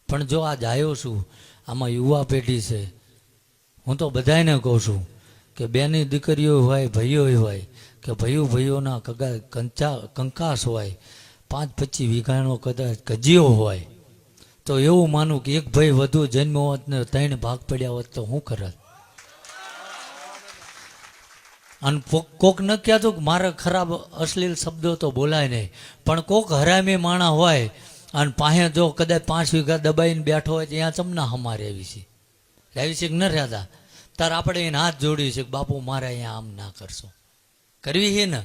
પણ જો આજ આવ્યો છું, આમાં યુવા પેઢી છે, હું તો બધાને કહું છું કે બેની દીકરીઓ હોય, ભાઈઓ હોય, કે ભાઈઓના કંકાસ હોય, 5-25 વીઘાનો કદાચ કજિયો હોય, તો એવું માનું કે એક ભાઈ વધુ જન્મ્યો હોત ને 3 ભાગ પડ્યા હોત તો શું કરત. અને કોક ન કહેતું કે મારે ખરાબ અશ્લીલ શબ્દો તો બોલાય નહીં, પણ કોક હરામી માણા હોય અને પાસે જો કદાચ 5 વીઘા દબાઈને બેઠો હોય ત્યાં ચમના હમારે આવી છે કે ન રહેતા, તાર આપણે એને હાથ જોડી છે કે બાપુ મારે અહીંયા આમ ના કરશો. કરવી છે ને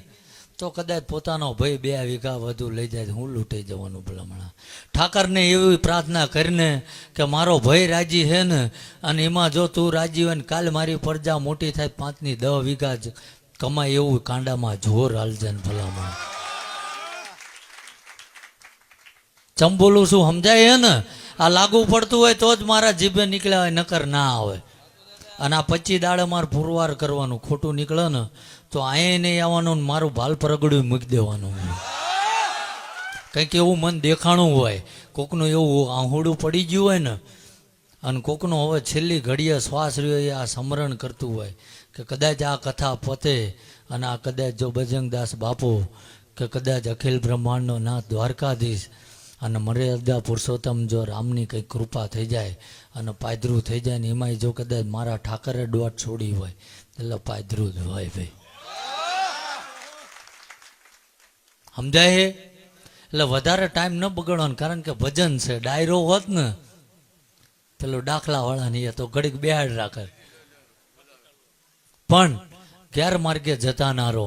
તો કદાચ પોતાનો ભાઈ 2 વીઘા વધુ લઈ જાય, હું લૂંટાઈ જવાનું ભલામણા. ઠાકરને એવી પ્રાર્થના કરીને કે મારો ભાઈ રાજી છે ને, અને એમાં જો તું રાજી હોય ને કાલે મારી પ્રજા મોટી થાય 5 ની 10 વીઘા જ કમાય એવું કાંડામાં જોર હાલજે ને ભલામણા. ચમ બોલું શું સમજાય હે ને? આ લાગુ પડતું હોય તો જ મારા જીભે નીકળ્યા હોય, નકર ના આવે. અને આ 25 દાડે મારે પુરવાર કરવાનું, ખોટું નીકળે ને તો અહીંયા નહીં આવવાનું, મારું ભાલ પરગડું મૂકી દેવાનું. કંઈક એવું મન દેખાણું હોય, કોકનું એવું આહુડું પડી ગયું હોય ને, અને કોકનું હવે છેલ્લી ઘડીએ શ્વાસ રહ્યો એ આ સ્મરણ કરતું હોય કે કદાચ આ કથા પતે અને આ કદાચ જો બજરંગદાસ બાપુ કે કદાચ અખિલ બ્રહ્માંડનો નાથ દ્વારકાધીશ અને મર્યાદા પુરુષોત્તમ જો રામની કંઈક કૃપા થઈ જાય અને પાયધરું થઈ જાય ને એમાંય જો કદાચ મારા ઠાકરે દોટ છોડી હોય એટલે પાયધરું જ હોય ભાઈ. સમજાય હે? એટલે વધારે ટાઈમ ન બગડવાનો, કારણ કે ભજન છે. ડાયરો હોત ને પેલો દાખલા વાળાની તો ઘડીક બેહાડ રાખે, પણ ગેરમાર્ગે જતા ના રહો,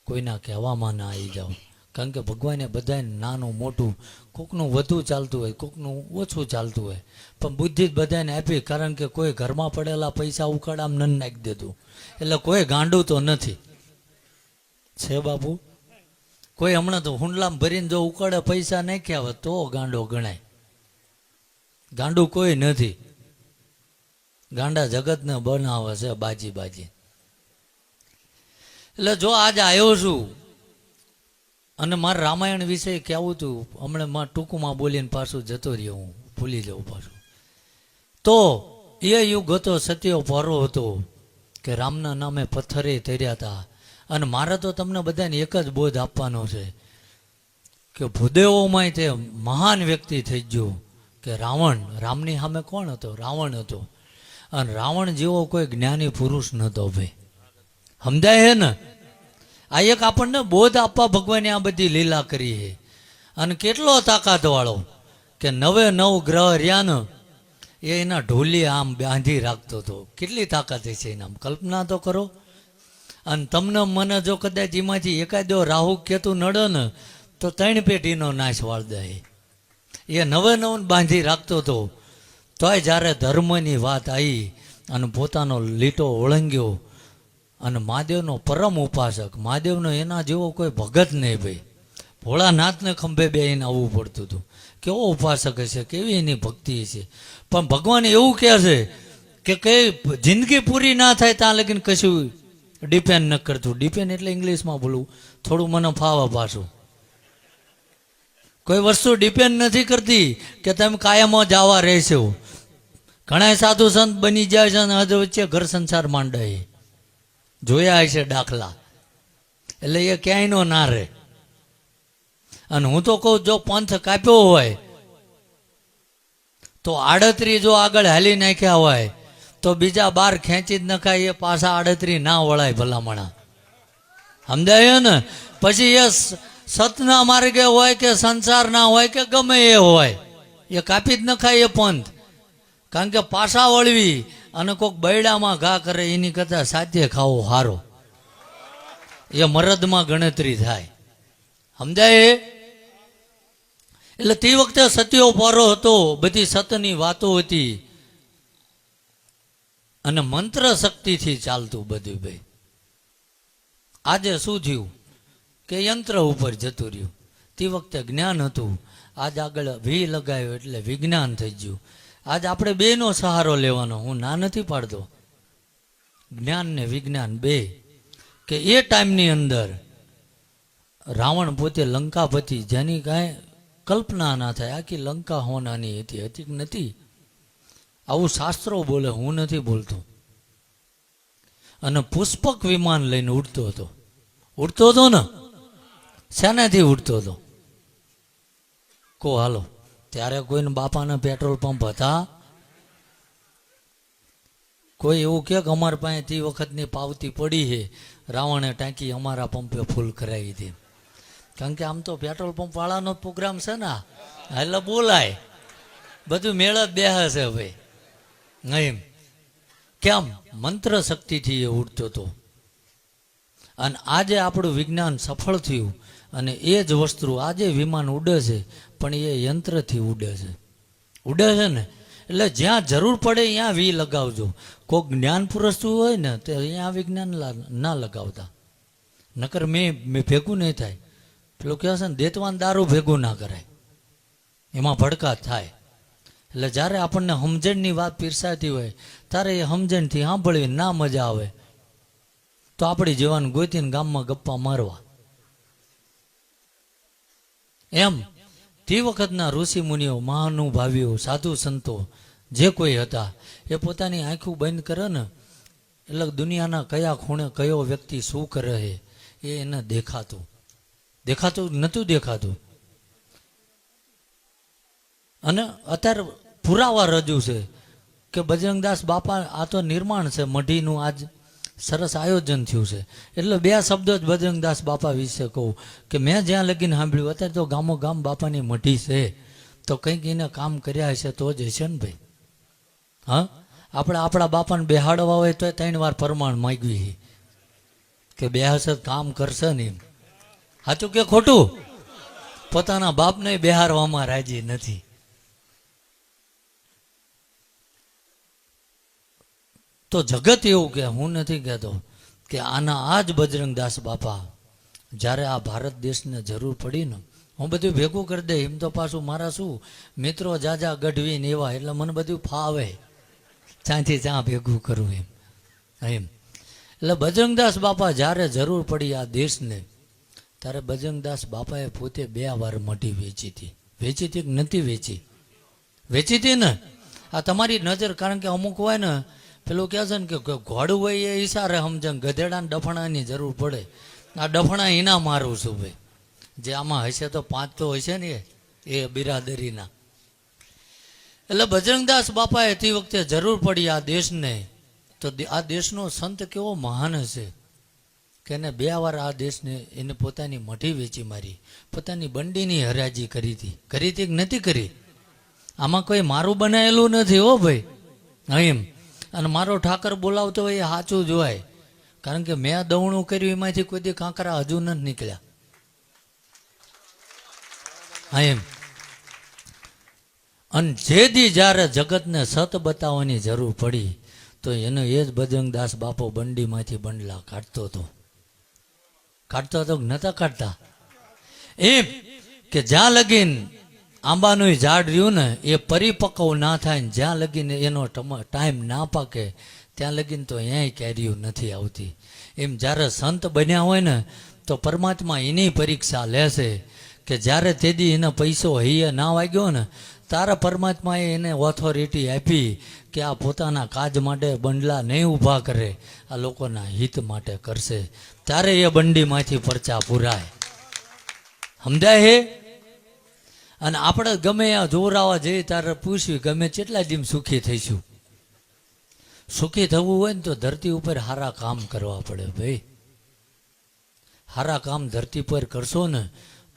કોઈના કહેવામાં ના આવી જાઓ. કારણ કે ભગવાને બધાને નાનું મોટું, કોકનું વધુ ચાલતું હોય, કોકનું ઓછું ચાલતું હોય, પણ બુદ્ધિ જ બધાને આપી. કારણ કે કોઈ ઘરમાં પડેલા પૈસા ઉકાળામાં ન નાખી દેતું, એટલે કોઈ ગાંડું તો નથી છે બાપુ. કોઈ હમણાં તો હુંડલામાં ભરીને જો ઉકાળે પૈસા નાખ્યા હોય તો ગાંડો ગણાય. ગાંડું કોઈ નથી. ગાંડા જગતને બનાવે છે બાજી બાજી. એટલે જો આજ આવ્યો છું અને મારે રામાયણ વિશે કહેવું હતું, હમણાં મારે ટૂંકમાં બોલીને પાછું જતો રહ્યો, હું ભૂલી જાઉં પાછું. તો એ યુગ હતો, સત્યો પરો હતો કે રામના નામે પથ્થરે તર્યા હતા. અને મારે તો તમને બધાને એક જ બોધ આપવાનો છે કે ભૂદેવોમાં તે મહાન વ્યક્તિ થઈ ગયો કે રાવણ. રામની સામે કોણ હતો? રાવણ હતો. અને રાવણ જેવો કોઈ જ્ઞાની પુરુષ નહોતો ભાઈ. સમજાય હે ને? આ એક આપણને બોધ આપવા ભગવાને આ બધી લીલા કરી છે. અને કેટલો તાકાત વાળો કે 9 ગ્રહ રહ્યા ને એ એના ઢોલી આમ બાંધી રાખતો હતો. કેટલી તાકાત છે એના, કલ્પના તો કરો. અને તમને મને જો કદાચ એમાંથી એકાદો રાહુ કેતુ નડે ને તો 3 પેઢીનો નાશ વાળ દે. એ 9 બાંધી રાખતો હતો. તોય જ્યારે ધર્મની વાત આવી અને પોતાનો લીટો ઓળંગ્યો, અને મહાદેવનો પરમ ઉપાસક, મહાદેવનો એના જેવો કોઈ ભગત નહીં ભાઈ. ભોળાનાથને ખંભે બેહીને આવવું પડતું હતું. કેવો ઉપાસક હશે, કેવી એની ભક્તિ હશે. પણ ભગવાન એવું કહે છે કે કઈ જિંદગી પૂરી ના થાય ત્યાં લગીને કશું ડિપેન્ડ ન કરતું. ડિપેન્ડ એટલે ઇંગ્લિશમાં બોલું, થોડું મને ફાવે પાછું. કોઈ વસ્તુ ડિપેન્ડ નથી કરતી કે તમે કાયમો જ આવા રહેશો. ઘણા સાધુ સંત બની જાય છે અને હદ વચ્ચે ઘર સંસાર માંડાય, જોયા હશે દાખલા. એટલે એ ક્યાંય ના રહે. અને હું તો કહું, જો પંથ કાપ્યો હોય તો 38 જો આગળ હાલી નાખ્યા હોય તો બીજા 12 ખેંચી જ નખાય, એ પાછા 38 ના વળાય ભલામણા. સમજાય ને? પછી એ સતના માર્ગે હોય કે સંસારના હોય કે ગમે એ હોય, એ કાપી જ નખાય એ પંથ. કારણ કે પાછા વળવી અને કોઈક બૈડામાં ઘા કરે એની કરતા સાચે ખાવો હારો, એ મરદમાં ગણતરી થાય. સમજાય? એટલે તે વખતે સત્યો પારો હતો, બધી સતની વાતો હતી અને મંત્ર શક્તિથી ચાલતું બધું ભાઈ. આજે શું થયું કે યંત્ર ઉપર જતું રહ્યું. તે વખતે જ્ઞાન હતું, આજ આગળ વી લગાવ્યો એટલે વિજ્ઞાન થઈ ગયું. આજ આપણે બેનો સહારો લેવાનો, હું ના નથી પાડતો. જ્ઞાન ને વિજ્ઞાન બે. કે એ ટાઈમની અંદર રાવણ પોતે લંકાપતિ, જેની કાંઈ કલ્પના ના થાય. આખી લંકા હોનાની હતી, હતી કે નથી? આવું શાસ્ત્રો બોલે, હું નથી બોલતો. અને પુષ્પક વિમાન લઈને ઉડતો હતો. ઉડતો હતો ને, શેનાથી ઉડતો હતો? કો હાલો, ત્યારે કોઈને બાપાના પેટ્રોલ પંપ હતા? કોઈ એવું કે અમારા પાસે તે વખતની પાવતી પડી છે, રાવણે ટાંકી અમારા પંપે ફૂલ કરાવી હતી. કારણ કે આમ તો પેટ્રોલ પંપ વાળાનો પ્રોગ્રામ છે ને, એટલે બોલાય બધું મેળ જ બેહે છે ભાઈ. એમ કેમ મંત્ર શક્તિથી એ ઉડતો હતો. અને આજે આપણું વિજ્ઞાન સફળ થયું અને એ જ વસ્તુ આજે વિમાન ઉડે છે, પણ એ યંત્રથી ઉડે છે. ઉડે છે ને, એટલે જ્યાં જરૂર પડે ત્યાં વી લગાવજો. કોઈક જ્ઞાન પુરસ્તું હોય ને તો અહીંયા વિજ્ઞાન ના લગાવતા, નકર મેં ભેગું નહીં થાય. પેલું કહે છે ને, દેતવાન દારૂ ભેગું ના કરાય, એમાં ભડકાત થાય. એટલે જ્યારે આપણને સમજણની વાત પીરસાતી હોય ત્યારે એ સમજણથી સાંભળવી ના મજા આવે તો આપણી જીવન ગોતીને ગામમાં ગપ્પા મારવા. એમ તે વખતના ઋષિ મુનિઓ, મહાનુભાવીઓ, સાધુ સંતો જે કોઈ હતા, એ પોતાની આંખો બંધ કરે ને એટલે દુનિયાના કયા ખૂણે કયો વ્યક્તિ શું કરે છે એ એને દેખાતું. દેખાતું નહોતું દેખાતું. અને અત્યારે પુરાવા રજૂ છે કે બજરંગદાસ બાપા, આ તો નિર્માણ છે મઢીનું, આજ સરસ આયોજન થયું છે. એટલે બે શબ્દો જ બજરંગદાસ બાપા વિશે કહું કે મેં જ્યાં લગીને સાંભળ્યું, અત્યારે તો ગામો ગામ બાપાની મઢી છે, તો કંઈક એને કામ કર્યા હશે તો જ હશે ને ભાઈ. હા, આપણે આપણા બાપાને બેહાડવા હોય તો 3 વાર પ્રમાણ માગ્યું કે બે હશે કામ કરશે ને. એમ સાચું કે ખોટું? પોતાના બાપને બેહારવામાં રાજી નથી. તો જગત એવું કે, હું નથી કહેતો કે આના આ જ બજરંગદાસ બાપા જ્યારે આ ભારત દેશને જરૂર પડી ને, હું બધું ભેગું કરી દે. એમ તો પાછું મારા શું મિત્રો જાજા ગઢવીને એવા, એટલે મને બધું ફાવે, ત્યાંથી ત્યાં ભેગું કરવું એમ. એટલે બજરંગદાસ બાપા જ્યારે જરૂર પડી આ દેશને, ત્યારે બજરંગદાસ બાપાએ પોતે 2 વાર મઢી વેચી હતી. વેચી હતી કે નથી વેચી? વેચી હતી ને. આ તમારી નજર, કારણ કે અમુક હોય ને પેલું કહે છે ને કે ઘોડું હોય એ ઈશારે સમજે, ગધેડાને ડફણાની જરૂર પડે. આ ડફણા એના મારું છું ભાઈ, જે આમાં હશે તો 5 તો હશે ને એ બિરાદરીના. એટલે બજરંગદાસ બાપાએ તે વખતે જરૂર પડી આ દેશને, તો આ દેશનો સંત કેવો મહાન હશે કે એને 2 વાર આ દેશને એને પોતાની મઢી વેચી મારી, પોતાની બંડીની હરાજી કરી હતી. કરી હતી કે નથી કરી? આમાં કોઈ મારું બનાવેલું નથી હો ભાઈ. એમ અને મારો ઠાકર બોલાવતો હોય એ સાચું જોવાય, કારણ કે મેં દવણું કર્યું એમાંથી કોઈ દી કાંકરા હજુ નથી નીકળ્યા. હા એમ. અને જે દી જ્યારે જગતને સત બતાવવાની જરૂર પડી તો એનો એ જ બજરંગદાસ બાપો બંડીમાંથી બંડલા કાઢતો હતો. કાઢતો હતો કે નહોતા કાઢતા? એમ કે જ્યાં લગીન આંબાનું ઝાડ રહ્યું ને એ પરિપક્વ ના થાય ને જ્યાં લગીને એનો ટાઈમ ના પાકે ત્યાં લગીને તો ક્યાંય કેરીયું નથી આવતી. એમ જ્યારે સંત બન્યા હોય ને તો પરમાત્મા એની પરીક્ષા લેશે કે જ્યારે તેદી એને પૈસો હૈયે ના વાગ્યો ને તારે પરમાત્માએ એને ઓથોરિટી આપી કે આ પોતાના કાજ માટે બંડલા નહીં ઊભા કરે, આ લોકોના હિત માટે કરશે, ત્યારે એ બંડીમાંથી પરચા પુરાય. સમજાય હે? અને આપણે ગમે આ જોરાવા જઈએ ત્યારે પૂછ્યું ગમે કેટલા દિન સુખી થઈશું. સુખી થવું હોય ને તો ધરતી ઉપર સારા કામ કરવા પડે ભાઈ. સારા કામ ધરતી પર કરશો ને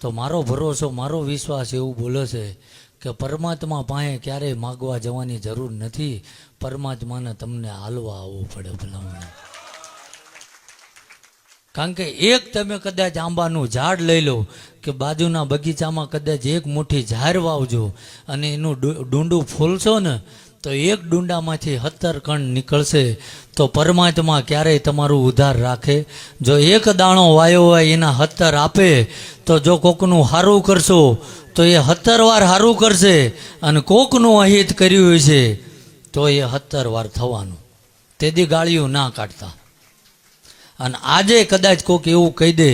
તો મારો ભરોસો, મારો વિશ્વાસ એવું બોલે છે કે પરમાત્મા પાસે ક્યારેય માગવા જવાની જરૂર નથી. પરમાત્માને તમને હાલવા આવવું પડે ભલામણ. કારણ કે એક તમે કદાચ આંબાનું ઝાડ લઈ લો કે બાજુના બગીચામાં કદાચ એક મુઠ્ઠી ઝાર વાવજો અને એનું ડુંડું ફોલશો ને તો એક ડુંડામાંથી 17 કણ નીકળશે. તો પરમાત્મા ક્યારેય તમારું ઉધાર રાખે? જો એક દાણો વાયો હોય એના 17 આપે, તો જો કોકનું સારું કરશો તો એ 17 વાર સારું કરશે, અને કોકનું અહિત કર્યું છે તો એ 17 વાર થવાનું. તેથી ગાળિયું ના કાઢતા. અને આજે કદાચ કોઈક એવું કહી દે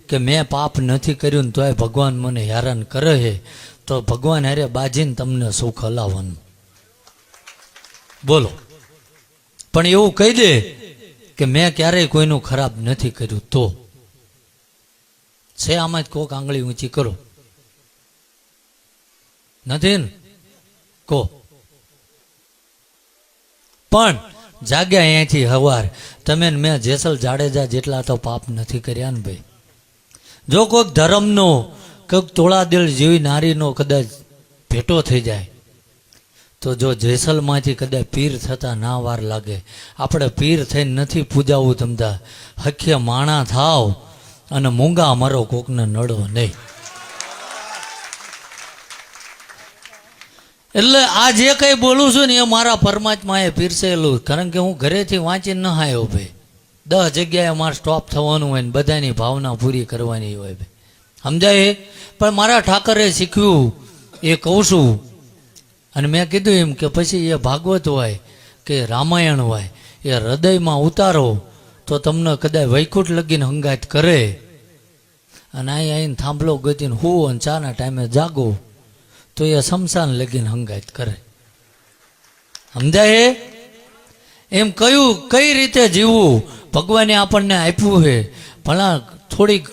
કે મેં પાપ નથી કર્યું ને તોય ભગવાન મને હેરાન કરે છે, તો ભગવાન હારે બાજીને તમને સુખ હલાવવાનું. બોલો. પણ એવું કહી દે કે મેં ક્યારેય કોઈનું ખરાબ નથી કર્યું તો છે આમાં જ કોક આંગળી ઊંચી કરો. નથી ને કો. પણ જાગ્યા અહીંયાથી હવાર તમે મેં જેસલ જાડેજા જેટલા તો પાપ નથી કર્યા ને ભાઈ. જો કોઈક ધર્મનો કોઈક તોળાદિલ જેવી નારીનો કદાચ ભેટો થઈ જાય તો જો જેસલમાંથી કદાચ પીર થતા ના વાર લાગે. આપણે પીર થઈને નથી પૂજાવું તમતા, હખ્ય માણા થાવ અને મૂંગા મરો, કોકને નડો નહીં. એટલે આ જે કંઈ બોલું છું ને એ મારા પરમાત્માએ પીરસેલું. કારણ કે હું ઘરેથી વાંચીને ન આવ્યો ભાઈ. 10 જગ્યાએ મારે સ્ટોપ થવાનું હોય ને બધાની ભાવના પૂરી કરવાની હોય ભાઈ. સમજાય? પણ મારા ઠાકરે શીખ્યું એ કહું છું. અને મેં કીધું એમ કે પછી એ ભાગવત હોય કે રામાયણ હોય એ હૃદયમાં ઉતારો તો તમને કદાચ વૈકુંઠ લગીને હંગાત કરે. અને અહીં આવીને થાંભલો ગતિને હું અને ચાના ટાઈમે જાગો તો એ શમશાન લગીને હંગાત કરે. સમજાય? એમ કયું કઈ રીતે જીવવું ભગવાને આપણને આપ્યું છે. ભલા થોડીક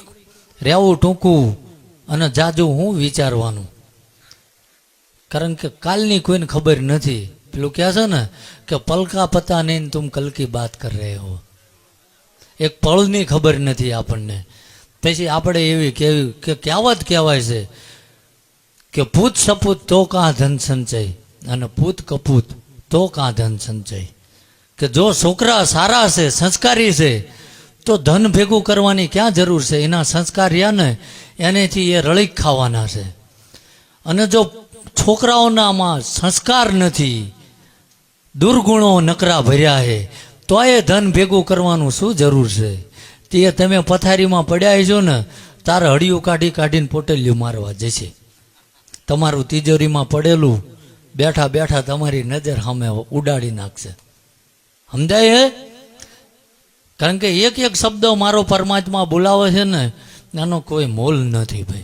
રહેવું ટૂંકું અને જાજુ હું વિચારવાનું. કારણ કે કાલની કોઈને ખબર નથી. પેલું કહે છે ને કે પલકા પતા નહીં તુમ કલ કી બાત કર રહે હો. એક પળની ખબર નથી આપણને. પછી આપણે એવી કેવી કે કહેવત કહેવાય છે કે પૂત સપૂત તો કાં ધન સંચય અને પૂત કપૂત તો કાં ધન સંચય. કે જો છોકરા સારા છે, સંસ્કારી છે તો ધન ભેગું કરવાની ક્યાં જરૂર છે? એના સંસ્કાર રહ્યા ને એનેથી એ રળીક ખાવાના છે. અને જો છોકરાઓનામાં સંસ્કાર નથી, દુર્ગુણો નકરા ભર્યા છે, તો એ ધન ભેગું કરવાનું શું જરૂર છે? તે તમે પથારીમાં પડ્યા છો ને તારે હળિયું કાઢી કાઢીને પોટલિયું મારવા જશે. તમારું તિજોરીમાં પડેલું બેઠા બેઠા તમારી નજર સામે ઉડાડી નાખશે. સમજાય? કારણ કે એક એક શબ્દ મારો પરમાત્મા બોલાવે છે ને એનો કોઈ મોલ નથી ભાઈ.